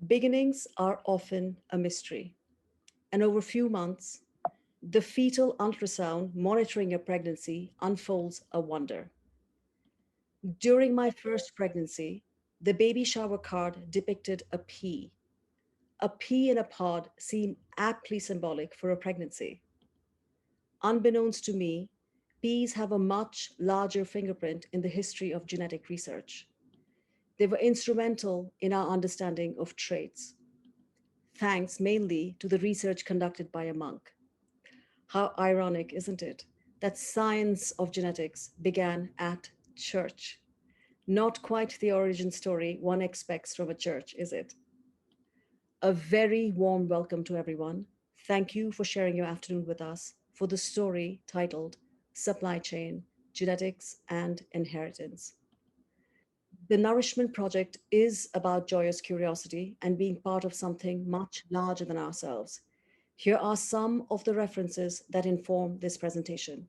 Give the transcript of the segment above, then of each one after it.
Beginnings are often a mystery, and over a few months, the fetal ultrasound monitoring a pregnancy unfolds a wonder. During my first pregnancy, the baby shower card depicted a pea. A pea in a pod seemed aptly symbolic for a pregnancy. Unbeknownst to me, peas have a much larger fingerprint in the history of genetic research. They were instrumental in our understanding of traits, thanks mainly to the research conducted by a monk. How ironic, isn't it, that science of genetics began at church? Not quite the origin story one expects from a church, is it? A very warm welcome to everyone. Thank you for sharing your afternoon with us for the story titled Supply Chain, Genetics, and Inheritance. The Nourishment Project is about joyous curiosity and being part of something much larger than ourselves. Here are some of the references that inform this presentation.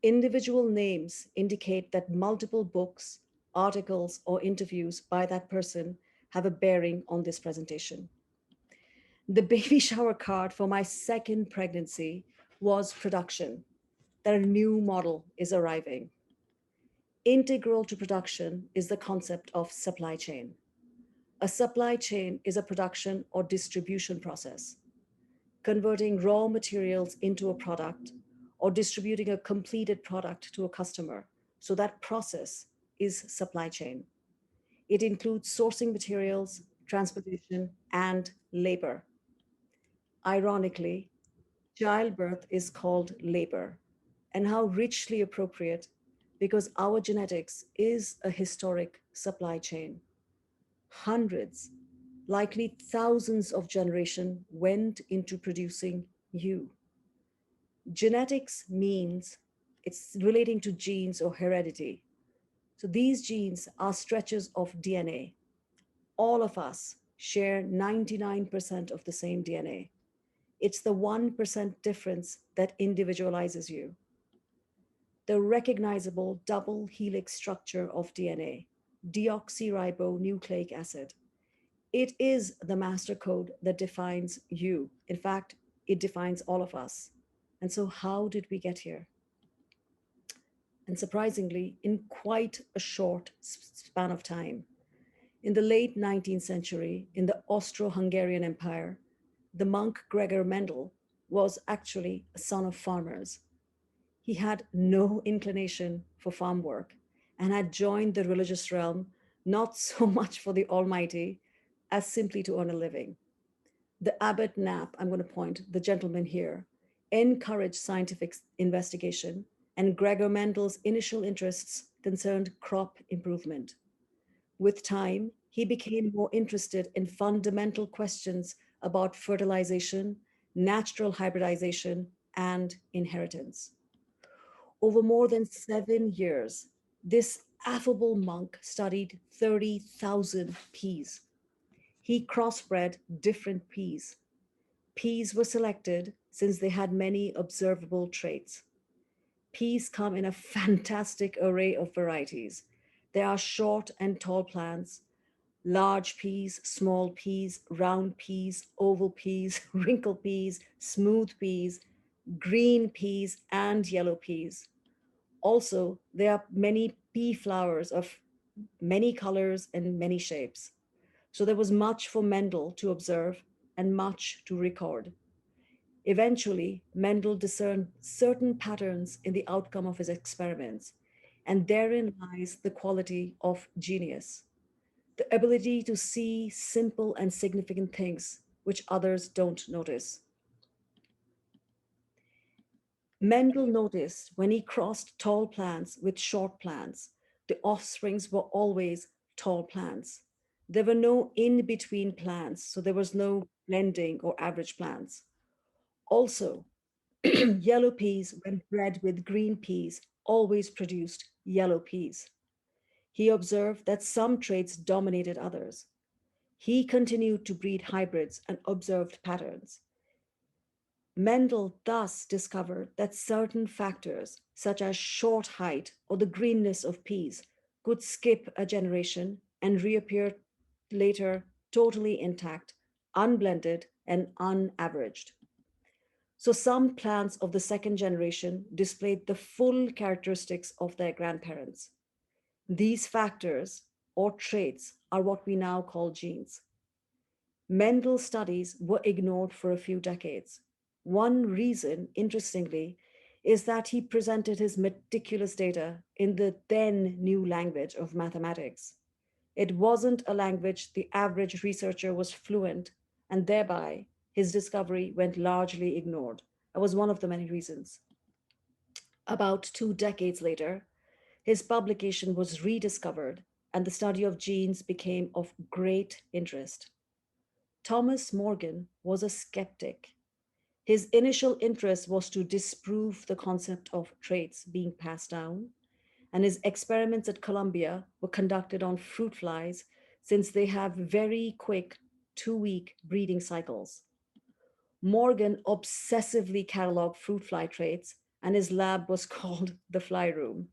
Individual names indicate that multiple books, articles, or interviews by that person have a bearing on this presentation. The baby shower card for my second pregnancy was production, that a new model is arriving. Integral to production is the concept of supply chain. A supply chain is a production or distribution process, converting raw materials into a product or distributing a completed product to a customer. So that process is supply chain. It includes sourcing materials, transportation, and labor. Ironically, childbirth is called labor, and how richly appropriate because our genetics is a historic supply chain. Hundreds, likely thousands of generations went into producing you. Genetics means it's relating to genes or heredity. So these genes are stretches of DNA. All of us share 99% of the same DNA. It's the 1% difference that individualizes you. The recognizable double helix structure of DNA, deoxyribonucleic acid. It is the master code that defines you. In fact, it defines all of us. And so, how did we get here? And surprisingly, in quite a short span of time. In the late 19th century, in the Austro Hungarian Empire, the monk Gregor Mendel was actually a son of farmers. He had no inclination for farm work and had joined the religious realm not so much for the Almighty as simply to earn a living. The Abbot Knapp, I'm going to point the gentleman here, encouraged scientific investigation, and Gregor Mendel's initial interests concerned crop improvement. With time, he became more interested in fundamental questions about fertilization, natural hybridization, and inheritance. Over more than 7 years, this affable monk studied 30,000 peas. He crossbred different peas. Peas were selected since they had many observable traits. Peas come in a fantastic array of varieties. There are short and tall plants, large peas, small peas, round peas, oval peas, wrinkle peas, smooth peas, green peas, and yellow peas. Also, there are many pea flowers of many colors and many shapes. So there was much for Mendel to observe and much to record. Eventually, Mendel discerned certain patterns in the outcome of his experiments, and therein lies the quality of genius, the ability to see simple and significant things which others don't notice. Mendel noticed when he crossed tall plants with short plants, the offsprings were always tall plants. There were no in between plants, so there was no blending or average plants. Also, yellow peas, when bred with green peas, always produced yellow peas. He observed that some traits dominated others. He continued to breed hybrids and observed patterns. Mendel thus discovered that certain factors, such as short height or the greenness of peas, could skip a generation and reappear later totally intact, unblended, and unaveraged. So some plants of the second generation displayed the full characteristics of their grandparents. These factors or traits are what we now call genes. Mendel's studies were ignored for a few decades. One reason, interestingly, is that he presented his meticulous data in the then new language of mathematics. It wasn't a language the average researcher was fluent, and thereby his discovery went largely ignored. That was one of the many reasons. About 2 decades later, his publication was rediscovered, and the study of genes became of great interest. Thomas Morgan was a skeptic. His initial interest was to disprove the concept of traits being passed down, and his experiments at Columbia were conducted on fruit flies since they have very quick 2 week breeding cycles. Morgan obsessively cataloged fruit fly traits, and his lab was called the Fly Room.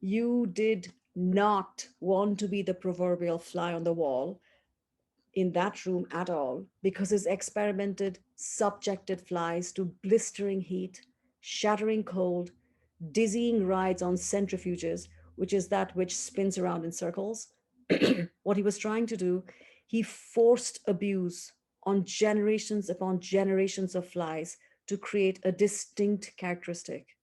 You did not want to be the proverbial fly on the wall in that room at all because his experimented subjected flies to blistering heat, shattering cold, dizzying rides on centrifuges, which is that which spins around in circles. What he was trying to do, he forced abuse on generations upon generations of flies to create a distinct characteristic.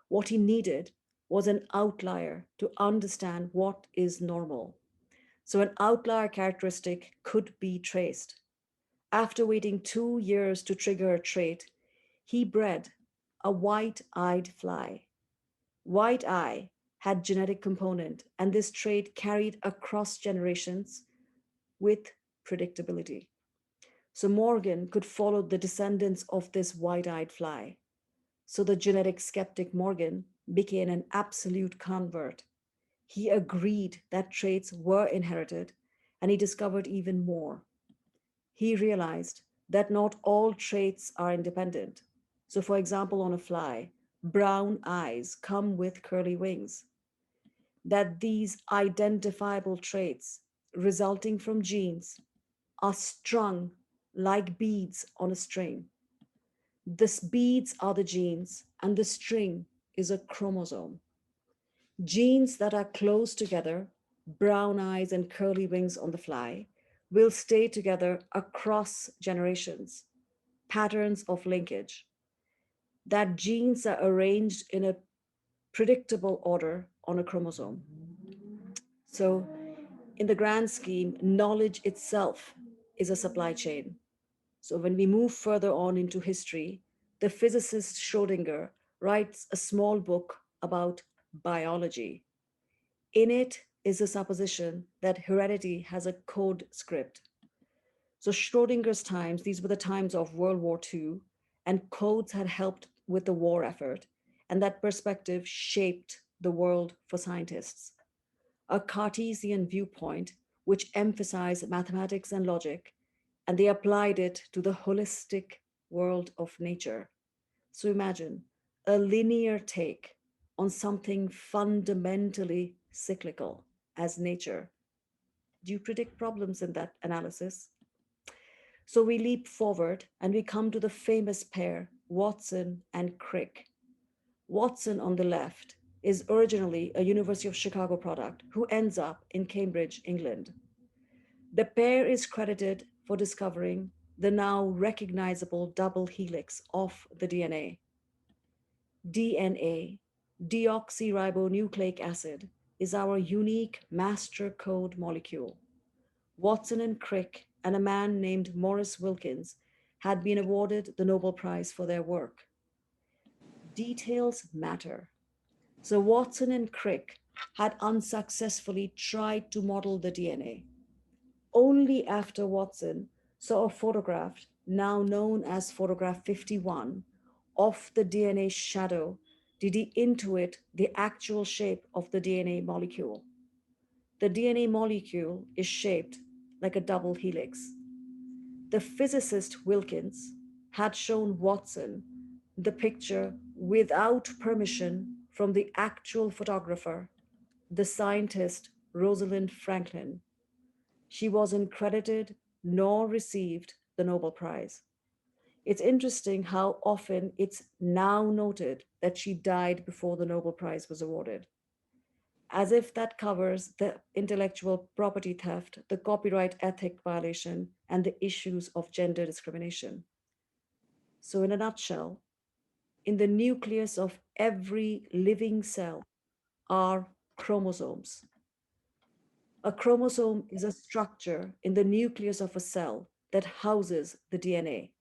What he needed was an outlier to understand what is normal. So, an outlier characteristic could be traced. After waiting 2 years to trigger a trait, he bred a white eyed fly. White eye had genetic component, and this trait carried across generations with predictability. So Morgan could follow the descendants of this white eyed fly. So the genetic skeptic Morgan became an absolute convert. He agreed that traits were inherited, and he discovered even more. He realized that not all traits are independent. So, for example, on a fly, brown eyes come with curly wings. That these identifiable traits resulting from genes are strung like beads on a string. The beads are the genes, and the string is a chromosome. Genes that are close together, brown eyes and curly wings on the fly, will stay together across generations, patterns of linkage. That genes are arranged in a predictable order on a chromosome. So, in the grand scheme, knowledge itself is a supply chain. So, when we move further on into history, the physicist Schrodinger writes a small book about biology. In it is the supposition that heredity has a code script. So, Schrodinger's times, these were the times of World War II, and codes had helped with the war effort, and that perspective shaped the world for scientists. A Cartesian viewpoint which emphasized mathematics and logic, and they applied it to the holistic world of nature. So imagine a linear take on something fundamentally cyclical as nature. Do you predict problems in that analysis? So we leap forward and we come to the famous pair, Watson and Crick. Watson on the left is originally a University of Chicago product who ends up in Cambridge, England. The pair is credited for discovering the now recognizable double helix of the DNA. DNA, deoxyribonucleic acid, is our unique master code molecule. Watson and Crick and a man named Maurice Wilkins had been awarded the Nobel Prize for their work. Details matter. So Watson and Crick had unsuccessfully tried to model the DNA. Only after Watson saw a photograph, now known as photograph 51, of the DNA shadow did he intuit the actual shape of the DNA molecule. The DNA molecule is shaped like a double helix. The physicist Wilkins had shown Watson the picture without permission from the actual photographer, the scientist Rosalind Franklin. She wasn't credited nor received the Nobel Prize. It's interesting how often it's now noted that she died before the Nobel Prize was awarded, as if that covers the intellectual property theft, the copyright ethic violation, and the issues of gender discrimination. So, in a nutshell, in the nucleus of every living cell are chromosomes. A chromosome is a structure in the nucleus of a cell that houses the DNA.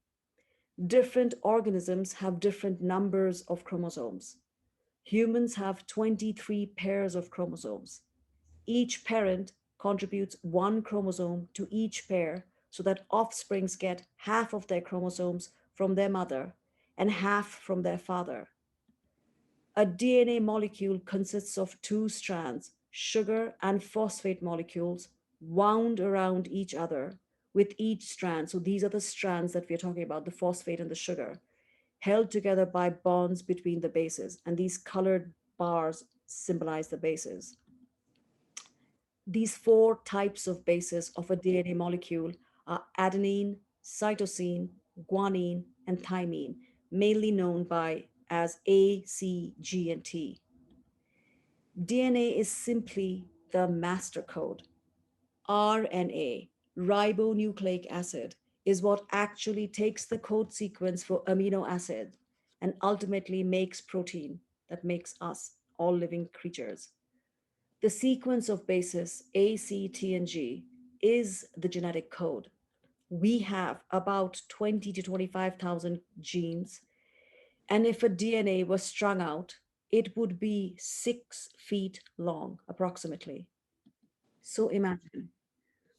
Different organisms have different numbers of chromosomes. Humans have 23 pairs of chromosomes. Each parent contributes one chromosome to each pair so that offsprings get half of their chromosomes from their mother and half from their father. A DNA molecule consists of two strands, sugar and phosphate molecules, wound around each other with each strand. So these are the strands that we're talking about, the phosphate and the sugar, held together by bonds between the bases. And these colored bars symbolize the bases. These four types of bases of a DNA molecule are adenine, cytosine, guanine, and thymine, mainly known by as A, C, G, and T. DNA is simply the master code. RNA, ribonucleic acid, is what actually takes the code sequence for amino acid and ultimately makes protein that makes us all living creatures. The sequence of bases A, C, T, and G is the genetic code. We have about 20 to 25,000 genes, and if a DNA was strung out, it would be 6 feet long, approximately. So imagine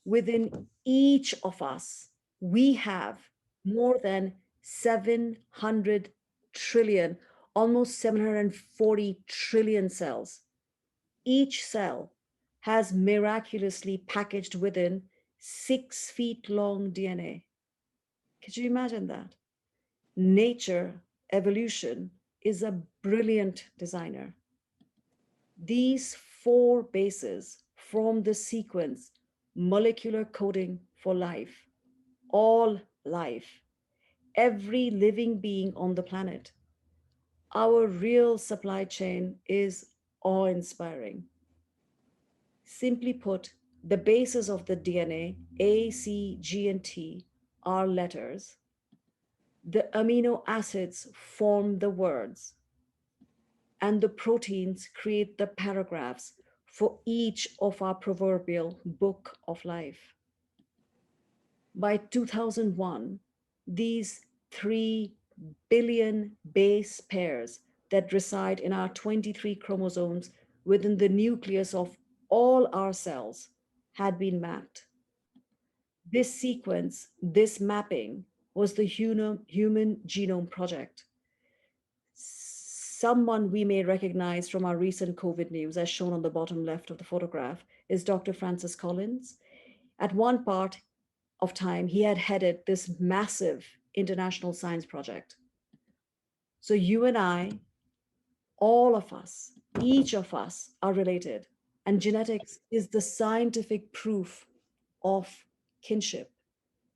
within each of us, we have more than 700 trillion, almost 740 trillion cells. Each cell has miraculously packaged within 6 feet long DNA. Could you imagine that? Nature, evolution, is a brilliant designer. These four bases form the sequence molecular coding for life, all life, every living being on the planet. Our real supply chain is awe inspiring. Simply put, the bases of the DNA, A, C, G, and T, are letters. The amino acids form the words, and the proteins create the paragraphs for each of our proverbial book of life. By 2001, these 3 billion base pairs that reside in our 23 chromosomes within the nucleus of all our cells had been mapped. This sequence, this mapping, was the Human Genome Project. Someone we may recognize from our recent COVID news, as shown on the bottom left of the photograph, is Dr. Francis Collins. At one part of time, he had headed this massive international science project. So you and I, all of us, each of us are related. And genetics is the scientific proof of kinship.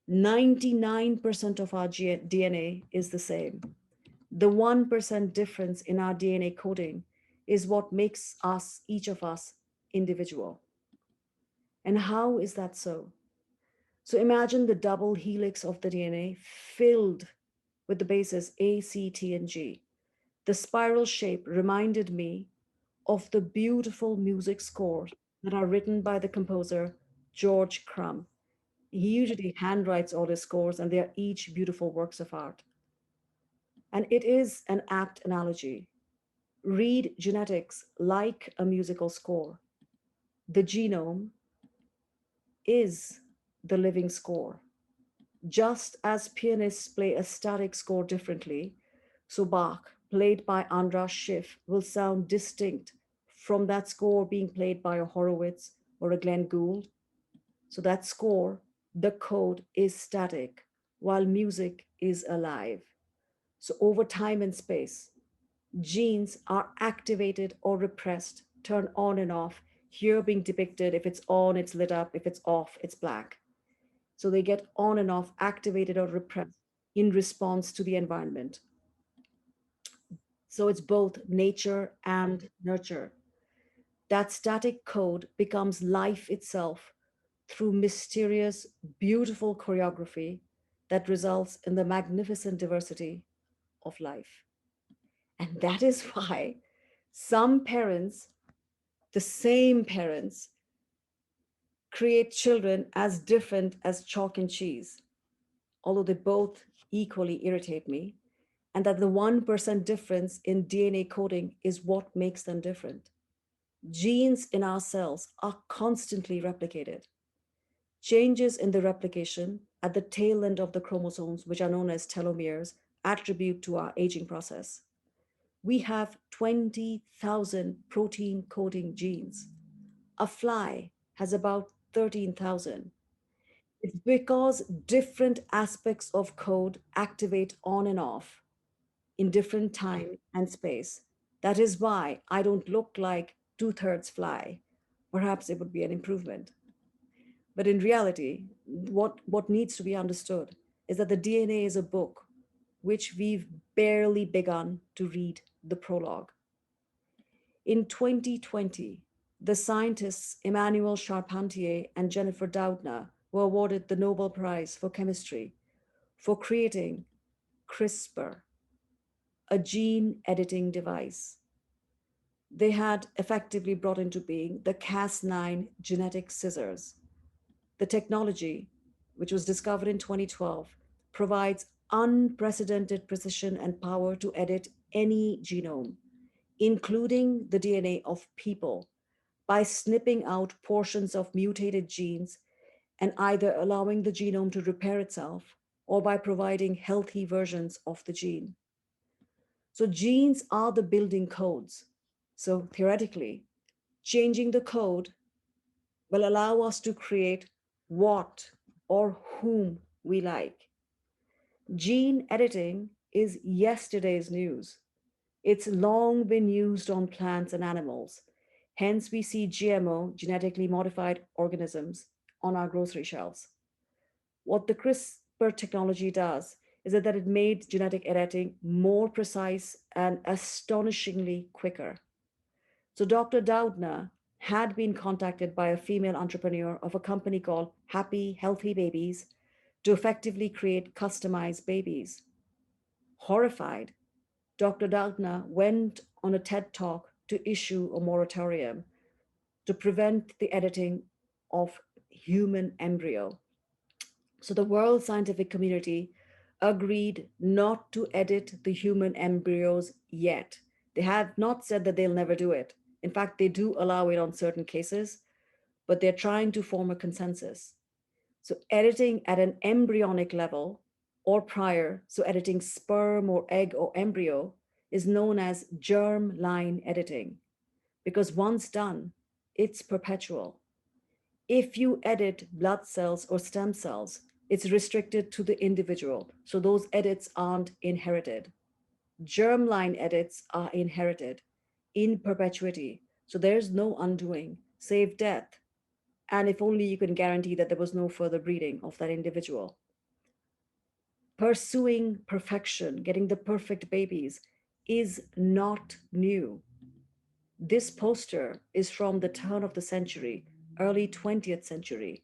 99% of our DNA is the same. The 1% difference in our DNA coding is what makes us, each of us, individual. And how is that so? So imagine the double helix of the DNA filled with the bases A, C, T, and G. The spiral shape reminded me of the beautiful music scores that are written by the composer George Crumb. He usually handwrites all his scores, and they are each beautiful works of art. And it is an apt analogy. Read genetics like a musical score. The genome is the living score. Just as pianists play a static score differently, so Bach, played by Andras Schiff, will sound distinct from that score being played by a Horowitz or a Glenn Gould. So that score, the code, is static, while music is alive. So over time and space, genes are activated or repressed, turned on and off, Here being depicted, if it's on, it's lit up, if it's off, it's black. So they get on and off, activated or repressed in response to the environment. So it's both nature and nurture. That static code becomes life itself through mysterious, beautiful choreography that results in the magnificent diversity of life. And that is why some parents, the same parents, create children as different as chalk and cheese, although they both equally irritate me, and that the 1% difference in DNA coding is what makes them different. Genes in our cells are constantly replicated. Changes in the replication at the tail end of the chromosomes, which are known as telomeres, attribute to our aging process. We have 20,000 protein coding genes. A fly has about 13,000. It's because different aspects of code activate on and off in different time and space. That is why I don't look like two-thirds fly. Perhaps it would be an improvement. But in reality, what needs to be understood is that the DNA is a book which we've barely begun to read the prologue. In 2020, the scientists Emmanuel Charpentier and Jennifer Doudna were awarded the Nobel Prize for Chemistry for creating CRISPR, a gene editing device. They had effectively brought into being the Cas9 genetic scissors. The technology, which was discovered in 2012, provides unprecedented precision and power to edit any genome, including the DNA of people, by snipping out portions of mutated genes and either allowing the genome to repair itself or by providing healthy versions of the gene. So, genes are the building codes. So, theoretically, changing the code will allow us to create what or whom we like. Gene editing is yesterday's news. It's long been used on plants and animals. Hence, we see GMO, genetically modified organisms, on our grocery shelves. What the CRISPR technology does is that it made genetic editing more precise and astonishingly quicker. So Dr. Doudna had been contacted by a female entrepreneur of a company called Happy Healthy Babies to effectively create customized babies. Horrified, Dr. Doudna went on a TED talk to issue a moratorium to prevent the editing of human embryo. So the world scientific community agreed not to edit the human embryos yet. They have not said that they'll never do it. In fact, they do allow it on certain cases, but they're trying to form a consensus. So editing at an embryonic level or prior, so editing sperm or egg or embryo, is known as germ line editing because once done, it's perpetual. If you edit blood cells or stem cells, it's restricted to the individual. So those edits aren't inherited. Germline edits are inherited in perpetuity. So there's no undoing, save death. And if only you can guarantee that there was no further breeding of that individual. Pursuing perfection, getting the perfect babies, is not new. This poster is from the turn of the century, early 20th century.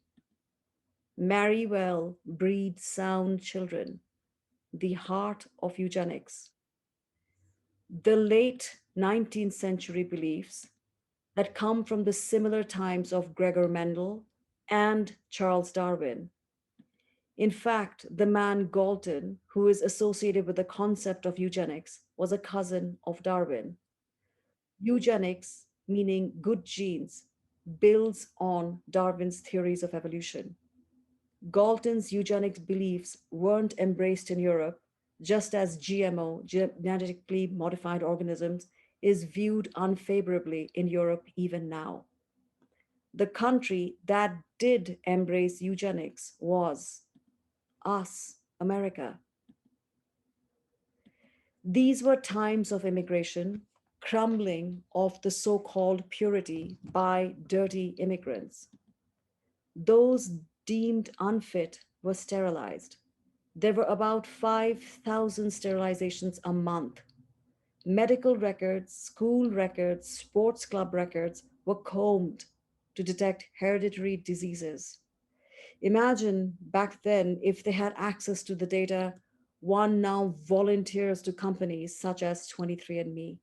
Marry well, breed sound children, the heart of eugenics. The late 19th century beliefs that come from the similar times of Gregor Mendel and Charles Darwin. In fact, the man Galton, who is associated with the concept of eugenics, was a cousin of Darwin. Eugenics, meaning good genes, builds on Darwin's theories of evolution. Galton's eugenics beliefs weren't embraced in Europe, just as GMO, genetically modified organisms, is viewed unfavorably in Europe even now. The country that did embrace eugenics was us, America. These were times of immigration, crumbling of the so-called purity by dirty immigrants. Those deemed unfit were sterilized. There were about 5,000 sterilizations a month. Medical records, school records, sports club records were combed to detect hereditary diseases. Imagine back then if they had access to the data one now volunteers to companies such as 23andMe.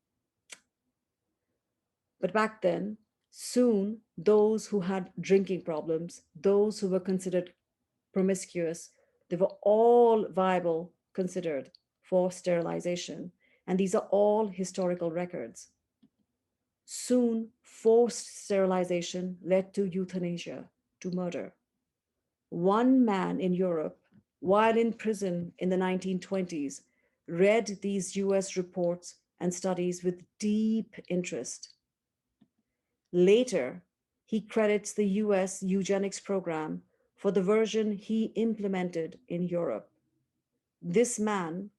But back then, soon those who had drinking problems, those who were considered promiscuous, they were all viable considered for sterilization. And these are all historical records. Soon, forced sterilization led to euthanasia, to murder. One man in Europe, while in prison in the 1920s, read these US reports and studies with deep interest. Later, he credits the US eugenics program for the version he implemented in Europe. This man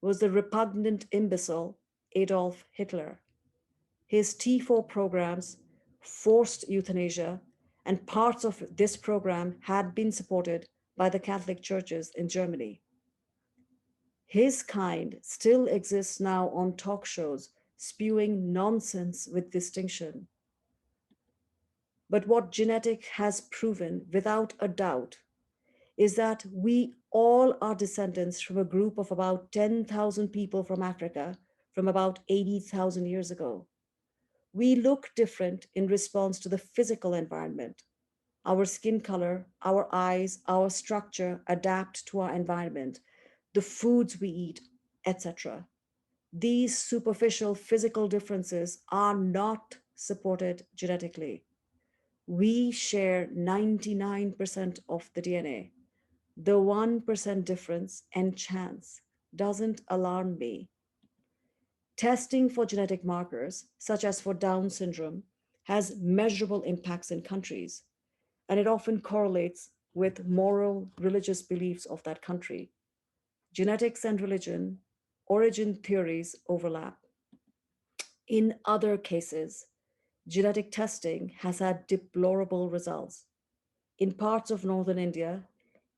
was the repugnant imbecile Adolf Hitler. His T4 programs forced euthanasia, and parts of this program had been supported by the Catholic churches in Germany. His kind still exists now on talk shows, spewing nonsense with distinction. But what genetic has proven without a doubt is that we all are descendants from a group of about 10,000 people from Africa from about 80,000 years ago. We look different in response to the physical environment. Our skin color, our eyes, our structure adapt to our environment, the foods we eat, etc. These superficial physical differences are not supported genetically. We share 99% of the DNA. The 1% difference and chance doesn't alarm me. Testing for genetic markers, such as for Down syndrome, has measurable impacts in countries, and it often correlates with moral, religious beliefs of that country. Genetics and religion, origin theories overlap. In other cases, genetic testing has had deplorable results. In parts of northern India,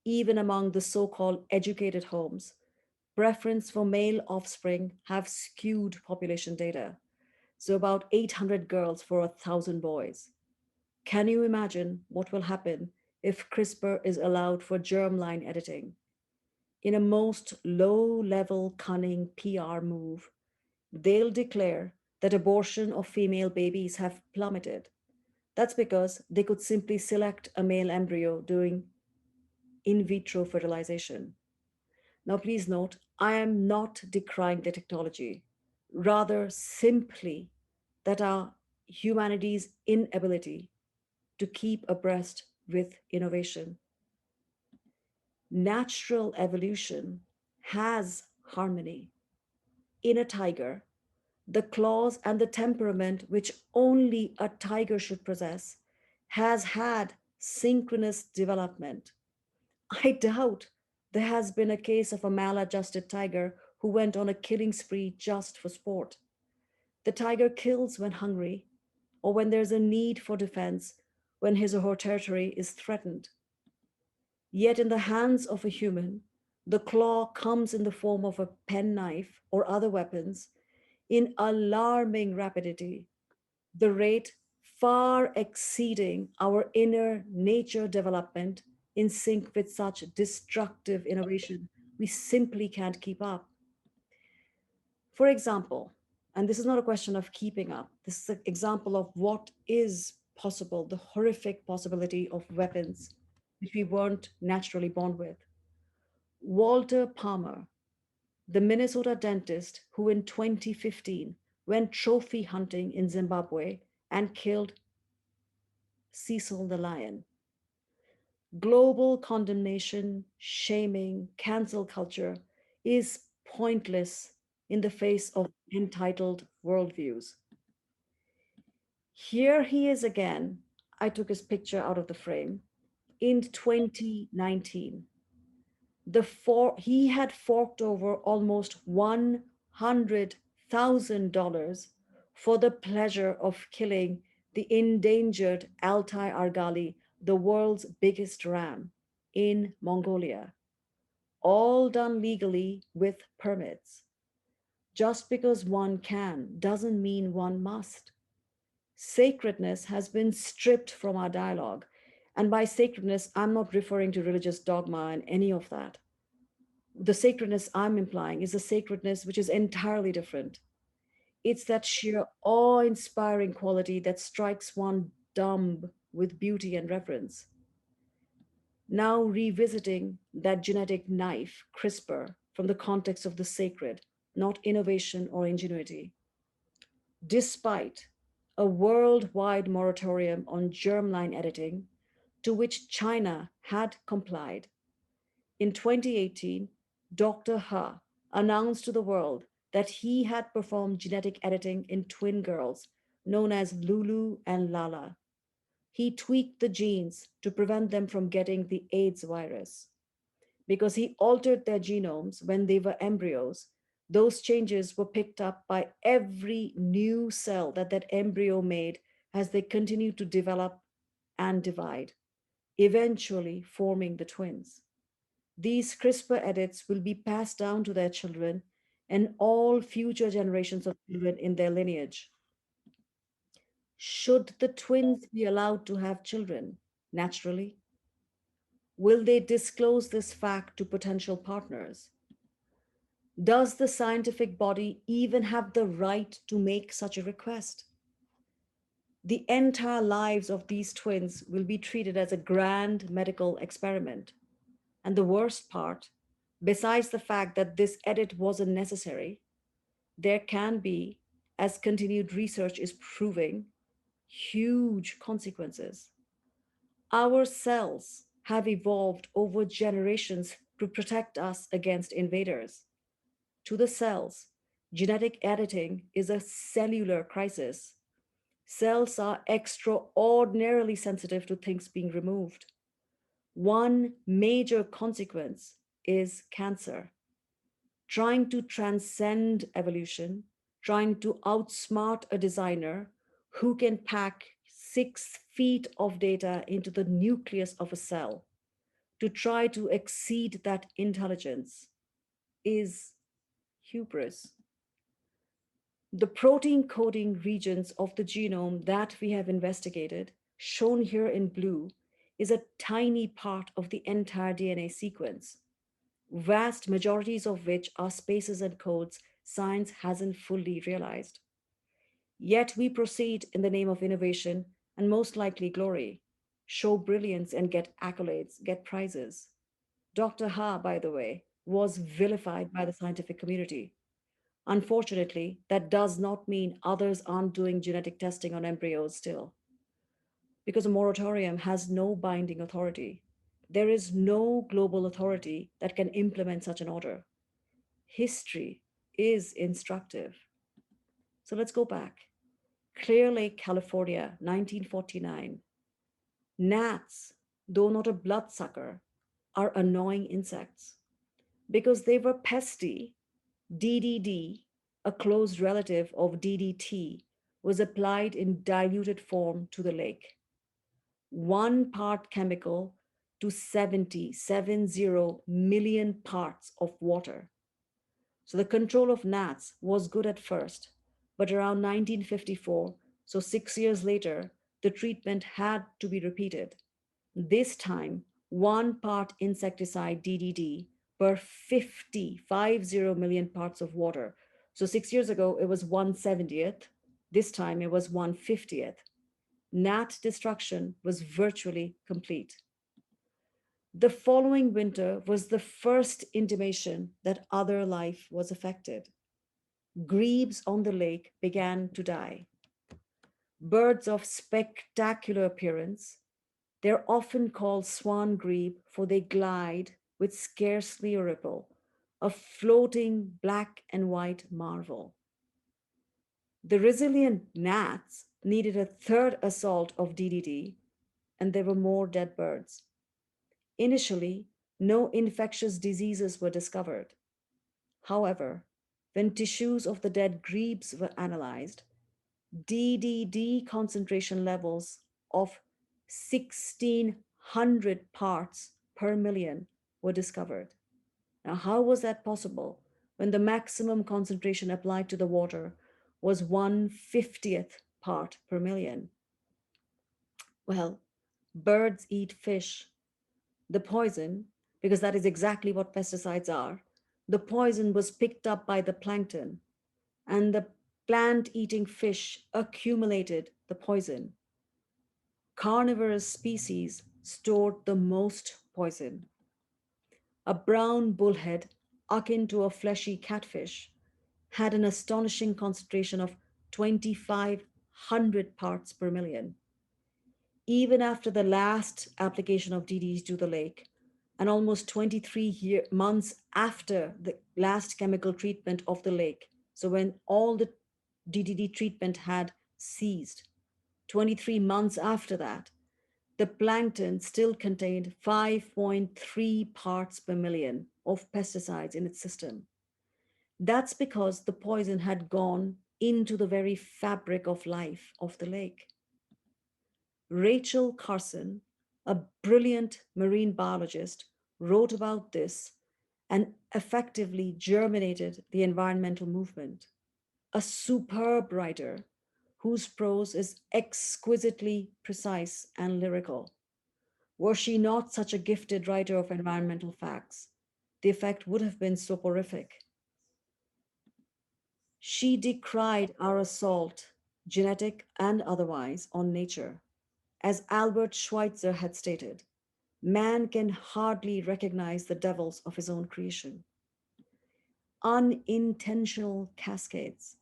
even among the so called educated homes, preference for male offspring have skewed population data. So, about 800 girls for 1,000 boys. Can you imagine what will happen if CRISPR is allowed for germline editing? In a most low level, cunning PR move, they'll declare that abortion of female babies have plummeted. That's because they could simply select a male embryo doing in vitro fertilization. Now, please note, I am not decrying the technology, rather, simply that our humanity's inability to keep abreast with innovation. Natural evolution has harmony. In a tiger, the claws and the temperament which only a tiger should possess has had synchronous development. I doubt there has been a case of a maladjusted tiger who went on a killing spree just for sport. The tiger kills when hungry or when there's a need for defense, when his or her territory is threatened. Yet, in the hands of a human, the claw comes in the form of a penknife or other weapons in alarming rapidity, the rate far exceeding our inner nature development in sync with such destructive innovation. We simply can't keep up. For example, and this is not a question of keeping up, this is an example of what is possible, the horrific possibility of weapons which we weren't naturally born with. Walter Palmer, the Minnesota dentist who in 2015 went trophy hunting in Zimbabwe and killed Cecil the lion. Global condemnation, shaming, cancel culture is pointless in the face of entitled worldviews. Here he is again. I took his picture out of the frame in 2019. He had forked over almost $100,000 for the pleasure of killing the endangered Altai argali, the world's biggest ram, in Mongolia, all done legally with permits. Just because one can doesn't mean one must. Sacredness has been stripped from our dialogue. And by sacredness, I'm not referring to religious dogma and any of that. The sacredness I'm implying is a sacredness which is entirely different. It's that sheer awe inspiring quality that strikes one dumb with beauty and reverence. Now, revisiting that genetic knife, CRISPR, from the context of the sacred, not innovation or ingenuity. Despite a worldwide moratorium on germline editing, to which China had complied, in 2018, Dr. He announced to the world that he had performed genetic editing in twin girls known as Lulu and Lala. He tweaked the genes to prevent them from getting the AIDS virus. Because he altered their genomes when they were embryos, those changes were picked up by every new cell that that embryo made as they continued to develop and divide, eventually forming the twins. These CRISPR edits will be passed down to their children and all future generations of children in their lineage. Should the twins be allowed to have children naturally? Will they disclose this fact to potential partners? Does the scientific body even have the right to make such a request? The entire lives of these twins will be treated as a grand medical experiment. And the worst part, besides the fact that this edit wasn't necessary, there can be, as continued research is proving, huge consequences. Our cells have evolved over generations to protect us against invaders. To the cells, genetic editing is a cellular crisis. Cells are extraordinarily sensitive to things being removed. One major consequence is cancer. Trying to transcend evolution, trying to outsmart a designer who can pack 6 feet of data into the nucleus of a cell, to try to exceed that intelligence is hubris. The protein coding regions of the genome that we have investigated, shown here in blue, is a tiny part of the entire DNA sequence, vast majorities of which are spaces and codes science hasn't fully realized. Yet we proceed in the name of innovation and most likely glory, show brilliance and get accolades, get prizes. Dr. Ha, by the way, was vilified by the scientific community. Unfortunately, that does not mean others aren't doing genetic testing on embryos still, because a moratorium has no binding authority. There is no global authority that can implement such an order. History is instructive. So let's go back. Clear Lake, California, 1949. Gnats, though not a bloodsucker, are annoying insects. Because they were pesty, DDD, a close relative of DDT, was applied in diluted form to the lake. 1 part chemical to 70 million parts of water. So the control of gnats was good at first, but around 1954, so 6 years later, the treatment had to be repeated. This time, 1 part insecticide DDD per 50 million parts of water. So 6 years ago, it was 1/70th. This time it was 1/50th. Gnat destruction was virtually complete. The following winter was the first intimation that other life was affected. Grebes on the lake began to die. Birds of spectacular appearance, they're often called swan grebe, for they glide with scarcely a ripple, a floating black and white marvel. The resilient gnats needed a third assault of DDT, and there were more dead birds. Initially, no infectious diseases were discovered. However, when tissues of the dead grebes were analyzed, DDD concentration levels of 1600 parts per million were discovered. Now, how was that possible when the maximum concentration applied to the water was 1/50th part per million? Well, birds eat fish. The poison, because that is exactly what pesticides are, the poison was picked up by the plankton, and the plant eating fish accumulated the poison. Carnivorous species stored the most poison. A brown bullhead, akin to a fleshy catfish, had an astonishing concentration of 2,500 parts per million. Even after the last application of DDs to the lake, and almost 23 months after the last chemical treatment of the lake, so when all the DDD treatment had ceased, 23 months after that, the plankton still contained 5.3 parts per million of pesticides in its system. That's because the poison had gone into the very fabric of life of the lake. Rachel Carson, a brilliant marine biologist, wrote about this and effectively germinated the environmental movement. A superb writer whose prose is exquisitely precise and lyrical. Were she not such a gifted writer of environmental facts, the effect would have been soporific. She decried our assault, genetic and otherwise, on nature. As Albert Schweitzer had stated, man can hardly recognize the devils of his own creation. Unintentional cascades.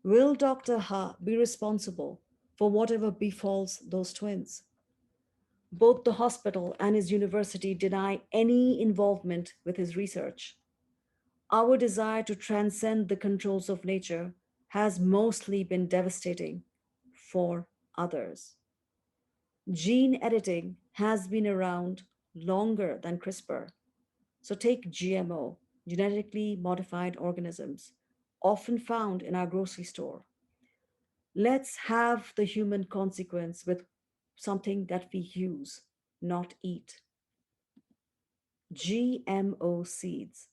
Will Dr. Ha be responsible for whatever befalls those twins? Both the hospital and his university deny any involvement with his research. Our desire to transcend the controls of nature has mostly been devastating for others. Gene editing has been around longer than CRISPR. So take GMO, genetically modified organisms, often found in our grocery store. Let's have the human consequence with something that we use, not eat. GMO seeds,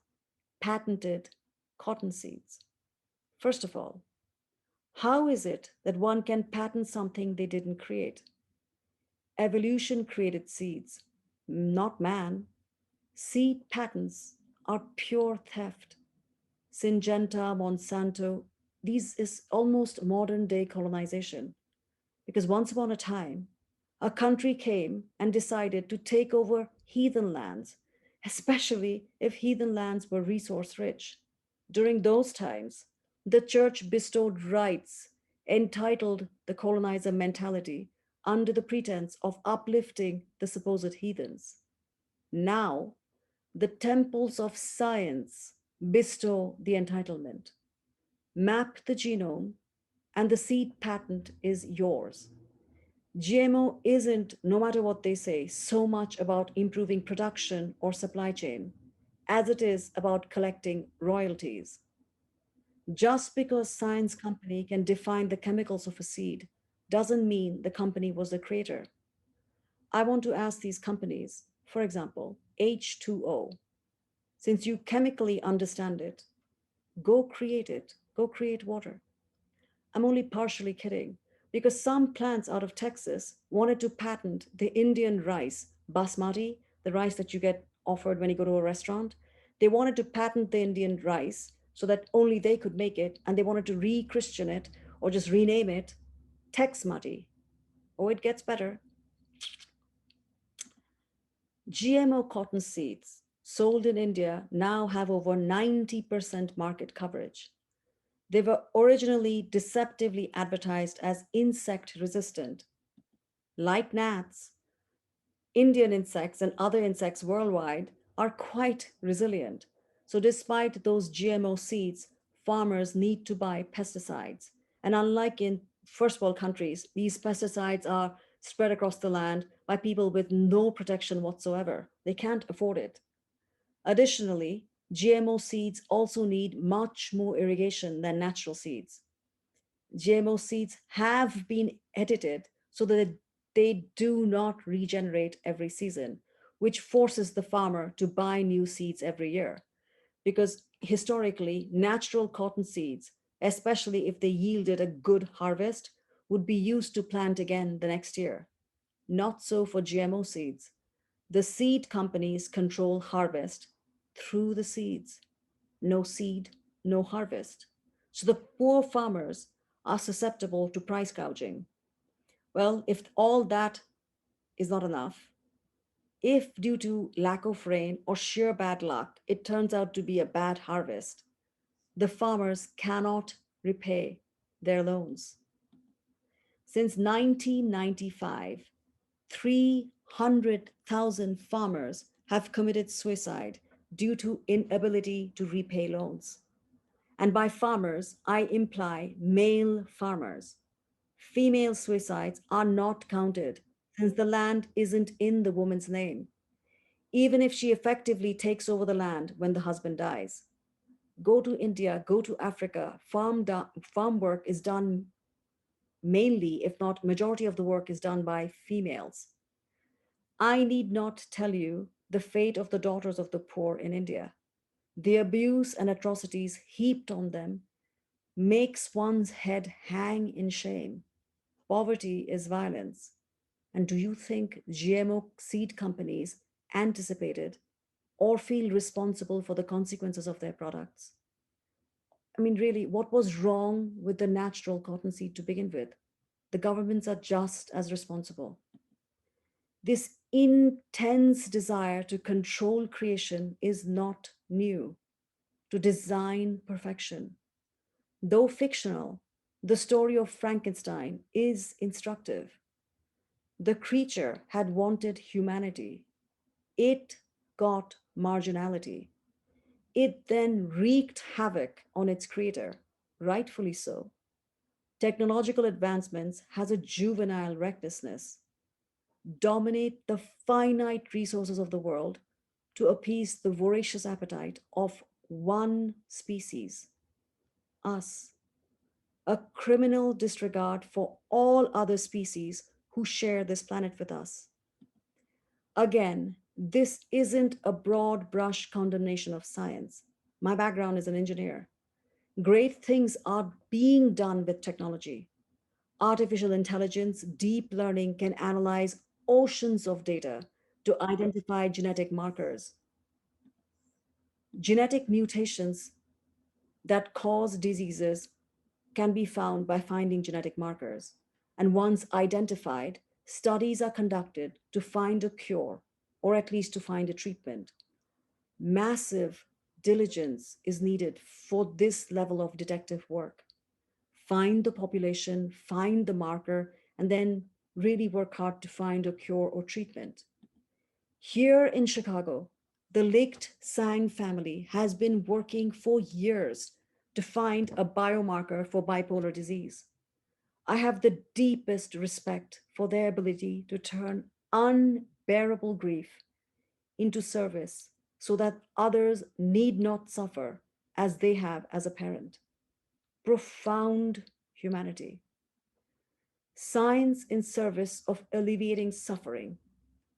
patented cotton seeds. First of all, how is it that one can patent something they didn't create? Evolution created seeds, not man. Seed patents are pure theft. Syngenta, Monsanto, these is almost modern day colonization. Because once upon a time, a country came and decided to take over heathen lands, especially if heathen lands were resource rich. During those times, the church bestowed rights entitled the colonizer mentality under the pretense of uplifting the supposed heathens. Now, the temples of science bestow the entitlement. Map the genome, and the seed patent is yours. GMO isn't, no matter what they say, so much about improving production or supply chain as it is about collecting royalties. Just because science company can define the chemicals of a seed doesn't mean the company was the creator. I want to ask these companies, for example, H2O, since you chemically understand it, go create it, go create water. I'm only partially kidding because some plants out of Texas wanted to patent the Indian rice, basmati, the rice that you get offered when you go to a restaurant. They wanted to patent the Indian rice so that only they could make it, and they wanted to re Christian it or just rename it Texmati. Oh, it gets better. GMO cotton seeds sold in India now have over 90% market coverage. They were originally deceptively advertised as insect resistant. Like gnats, Indian insects and other insects worldwide are quite resilient. So, despite those GMO seeds, farmers need to buy pesticides. And unlike in first world countries, these pesticides are spread across the land by people with no protection whatsoever. They can't afford it. Additionally, GMO seeds also need much more irrigation than natural seeds. GMO seeds have been edited so that they do not regenerate every season, which forces the farmer to buy new seeds every year. Because historically, natural cotton seeds, especially if they yielded a good harvest, would be used to plant again the next year. Not so for GMO seeds. The seed companies control harvest through the seeds. No seed, no harvest. So the poor farmers are susceptible to price gouging. Well, if all that is not enough, if due to lack of rain or sheer bad luck, it turns out to be a bad harvest, the farmers cannot repay their loans. Since 1995, 300,000 farmers have committed suicide due to inability to repay loans. And by farmers, I imply male farmers. Female suicides are not counted since the land isn't in the woman's name, even if she effectively takes over the land when the husband dies. Go to India, go to Africa, farm work is done mainly, if not majority of the work is done by females. I need not tell you the fate of the daughters of the poor in India. The abuse and atrocities heaped on them makes one's head hang in shame. Poverty is violence. And do you think GMO seed companies anticipated or feel responsible for the consequences of their products? I mean, really, what was wrong with the natural cotton seed to begin with? The governments are just as responsible. This intense desire to control creation is not new, to design perfection. Though fictional, the story of Frankenstein is instructive. The creature had wanted humanity. It got marginality. It then wreaked havoc on its creator, rightfully so. Technological advancements has a juvenile recklessness, dominate the finite resources of the world to appease the voracious appetite of one species, us, a criminal disregard for all other species who share this planet with us. Again, this isn't a broad brush condemnation of science. My background is an engineer. Great things are being done with technology. Artificial intelligence, deep learning can analyze oceans of data to identify genetic markers. Genetic mutations that cause diseases can be found by finding genetic markers. And once identified, studies are conducted to find a cure or at least to find a treatment. Massive diligence is needed for this level of detective work. Find the population, find the marker, and then really work hard to find a cure or treatment. Here in Chicago, the Licht Sang family has been working for years to find a biomarker for bipolar disease. I have the deepest respect for their ability to turn unbearable grief into service so that others need not suffer as they have as a parent. Profound humanity. Science in service of alleviating suffering.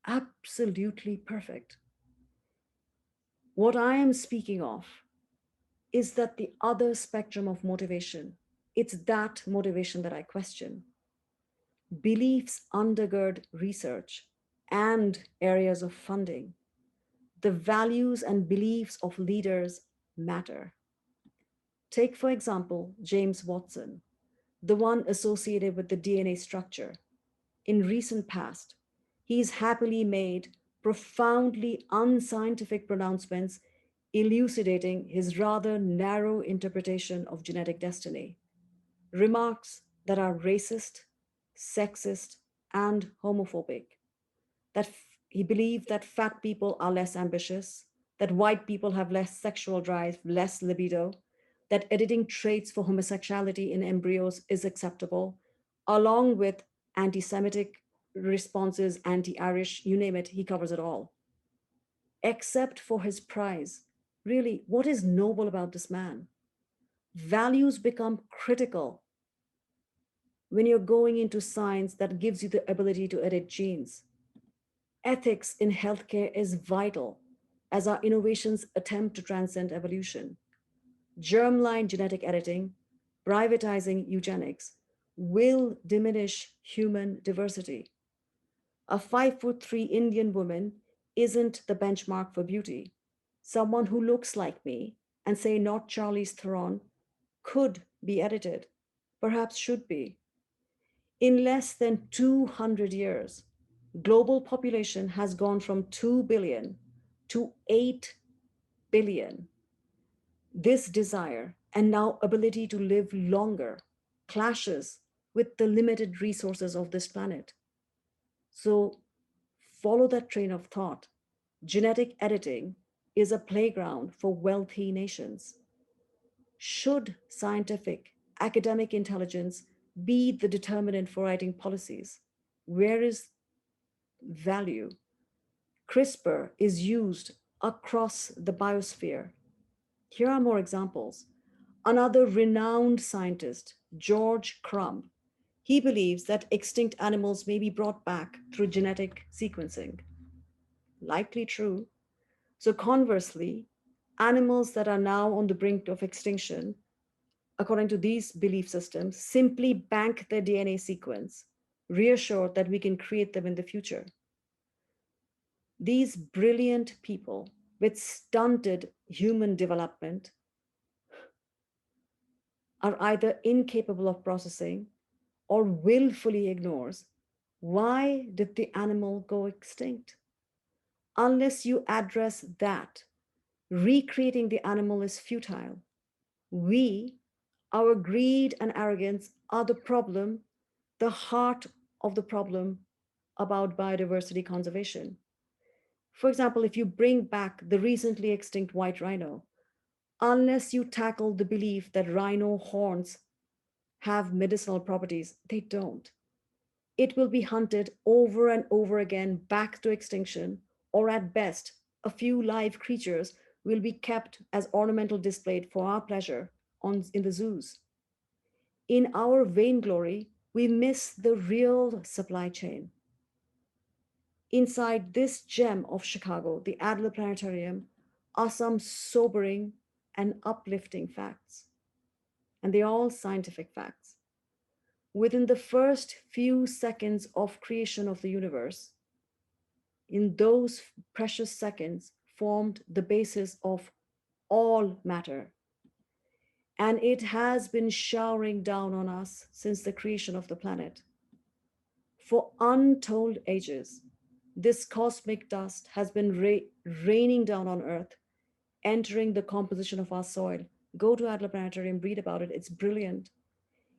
Absolutely perfect. What I am speaking of is that the other spectrum of motivation, it's that motivation that I question. Beliefs undergird research and areas of funding. The values and beliefs of leaders matter. Take, for example, James Watson, the one associated with the DNA structure. In recent past, he's happily made profoundly unscientific pronouncements elucidating his rather narrow interpretation of genetic destiny. Remarks that are racist, sexist, and homophobic. That he believed that fat people are less ambitious, that white people have less sexual drive, less libido, that editing traits for homosexuality in embryos is acceptable, along with anti Semitic responses, anti Irish, you name it, he covers it all. Except for his prize. Really, what is noble about this man? Values become critical when you're going into science that gives you the ability to edit genes. Ethics in healthcare is vital as our innovations attempt to transcend evolution. Germline genetic editing, privatizing eugenics, will diminish human diversity. A 5'3" Indian woman isn't the benchmark for beauty. Someone who looks like me and say not Charlize Theron could be edited, perhaps should be. In less than 200 years, global population has gone from 2 billion to 8 billion. This desire and now ability to live longer clashes with the limited resources of this planet. So follow that train of thought. Genetic editing is a playground for wealthy nations. Should scientific, academic intelligence be the determinant for writing policies? Where is value? CRISPR is used across the biosphere. Here are more examples. Another renowned scientist, George Crumb, he believes that extinct animals may be brought back through genetic sequencing. Likely true. So, conversely, animals that are now on the brink of extinction, according to these belief systems, simply bank their DNA sequence, reassured that we can create them in the future. These brilliant people with stunted human development are either incapable of processing or willfully ignores why did the animal go extinct. Unless you address that, recreating the animal is futile. We, our greed and arrogance are the problem, the heart of the problem about biodiversity conservation. For example, if you bring back the recently extinct white rhino, unless you tackle the belief that rhino horns have medicinal properties, they don't. It will be hunted over and over again back to extinction, or at best, a few live creatures will be kept as ornamental display for our pleasure in the zoos. In our vainglory, we miss the real supply chain. Inside this gem of Chicago, the Adler Planetarium, are some sobering and uplifting facts. And they're all scientific facts. Within the first few seconds of creation of the universe, in those precious seconds, formed the basis of all matter. And it has been showering down on us since the creation of the planet. For untold ages, this cosmic dust has been raining down on Earth, entering the composition of our soil. Go to Adler Planetarium, read about it. It's brilliant.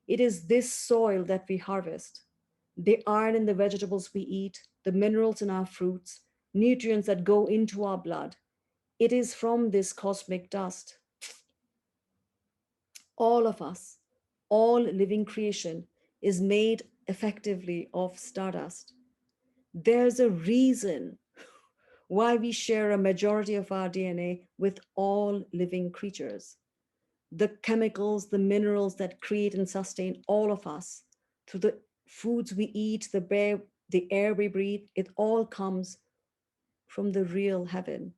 It is this soil that we harvest. The iron in the vegetables we eat, the minerals in our fruits, nutrients that go into our blood. It is from this cosmic dust. All of us, all living creation is made effectively of stardust. There's a reason why we share a majority of our DNA with all living creatures. The chemicals, the minerals that create and sustain all of us through the foods we eat, the air we breathe, it all comes from the real heaven.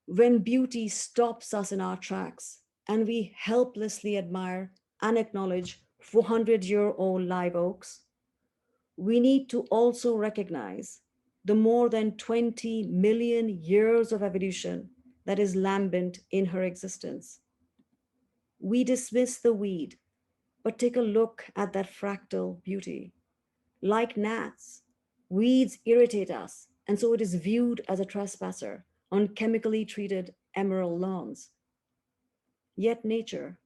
When beauty stops us in our tracks and we helplessly admire and acknowledge 400-year-old live oaks, we need to also recognize the more than 20 million years of evolution that is lambent in her existence. We dismiss the weed, but take a look at that fractal beauty. Like gnats, weeds irritate us, and so it is viewed as a trespasser on chemically treated emerald lawns. Yet nature,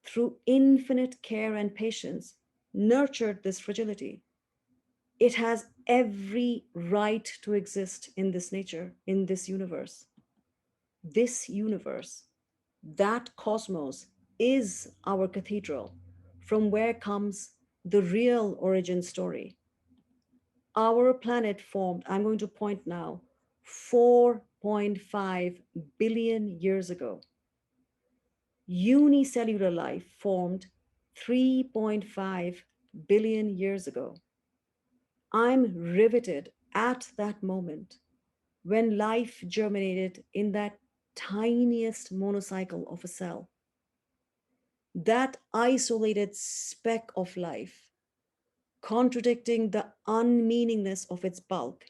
through infinite care and patience, nurtured this fragility. It has every right to exist in this nature, in this universe. This universe, that cosmos, is our cathedral from where comes the real origin story. Our planet formed, I'm going to point now, 4.5 billion years ago. Unicellular life formed 3.5 billion years ago. I'm riveted at that moment when life germinated in that tiniest monocycle of a cell. That isolated speck of life, contradicting the unmeaningness of its bulk,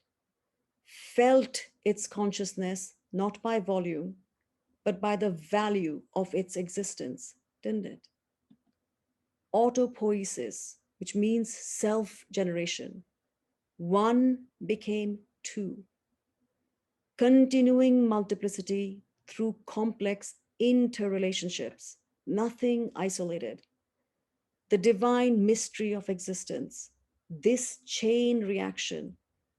felt its consciousness not by volume, but by the value of its existence, didn't it? Autopoiesis, which means self generation. One became two, continuing multiplicity through complex interrelationships, nothing isolated. The divine mystery of existence, this chain reaction,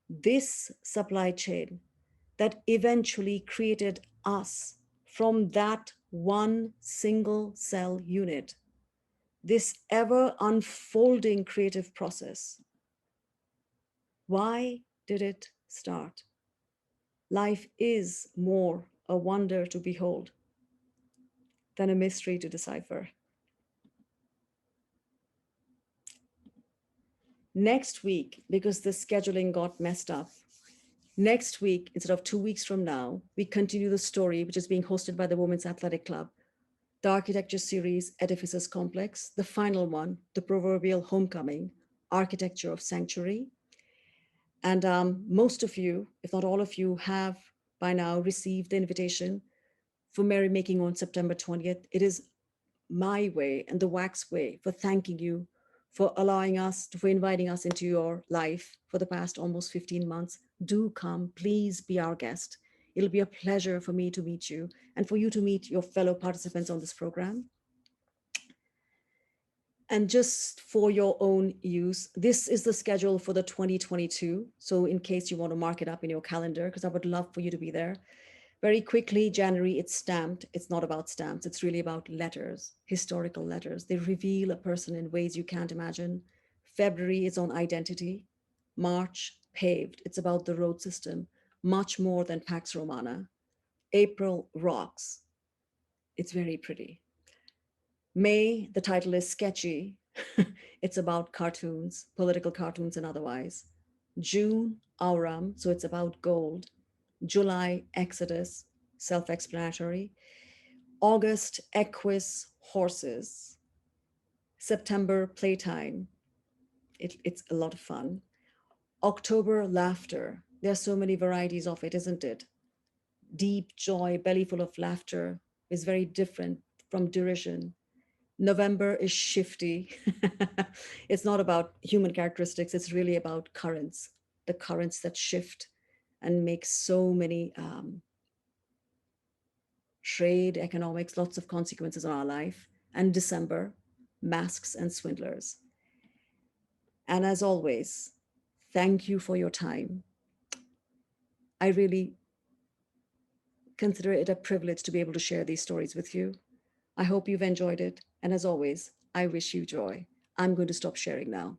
this supply chain that eventually created us from that one single cell unit, this ever unfolding creative process. Why did it start? Life is more a wonder to behold than a mystery to decipher. Next week, because the scheduling got messed up, next week, instead of 2 weeks from now, we continue the story, which is being hosted by the Women's Athletic Club, the architecture series, Edifices Complex, the final one, the proverbial homecoming, Architecture of Sanctuary. And most of you, if not all of you, have by now received the invitation for merrymaking on September 20th. It is my way and the wax way for thanking you for allowing us, for inviting us into your life for the past almost 15 months. Do come, please be our guest. It'll be a pleasure for me to meet you and for you to meet your fellow participants on this program. And just for your own use, this is the schedule for the 2022. So in case you want to mark it up in your calendar, because I would love for you to be there. Very quickly, January, it's stamped. It's not about stamps. It's really about letters, historical letters. They reveal a person in ways you can't imagine. February is on identity. March, paved. It's about the road system, much more than Pax Romana. April, rocks. It's very pretty. May, the title is sketchy. It's about cartoons, political cartoons and otherwise. June, Aurum, so it's about gold. July, Exodus, self-explanatory. August, Equus, horses. September, playtime. It's a lot of fun. October, laughter. There are so many varieties of it, isn't it? Deep joy, belly full of laughter is very different from derision. November is shifty. It's not about human characteristics. It's really about currents, the currents that shift and make so many trade, economics, lots of consequences on our life. And December, masks and swindlers. And as always, thank you for your time. I really consider it a privilege to be able to share these stories with you. I hope you've enjoyed it. And as always, I wish you joy. I'm going to stop sharing now.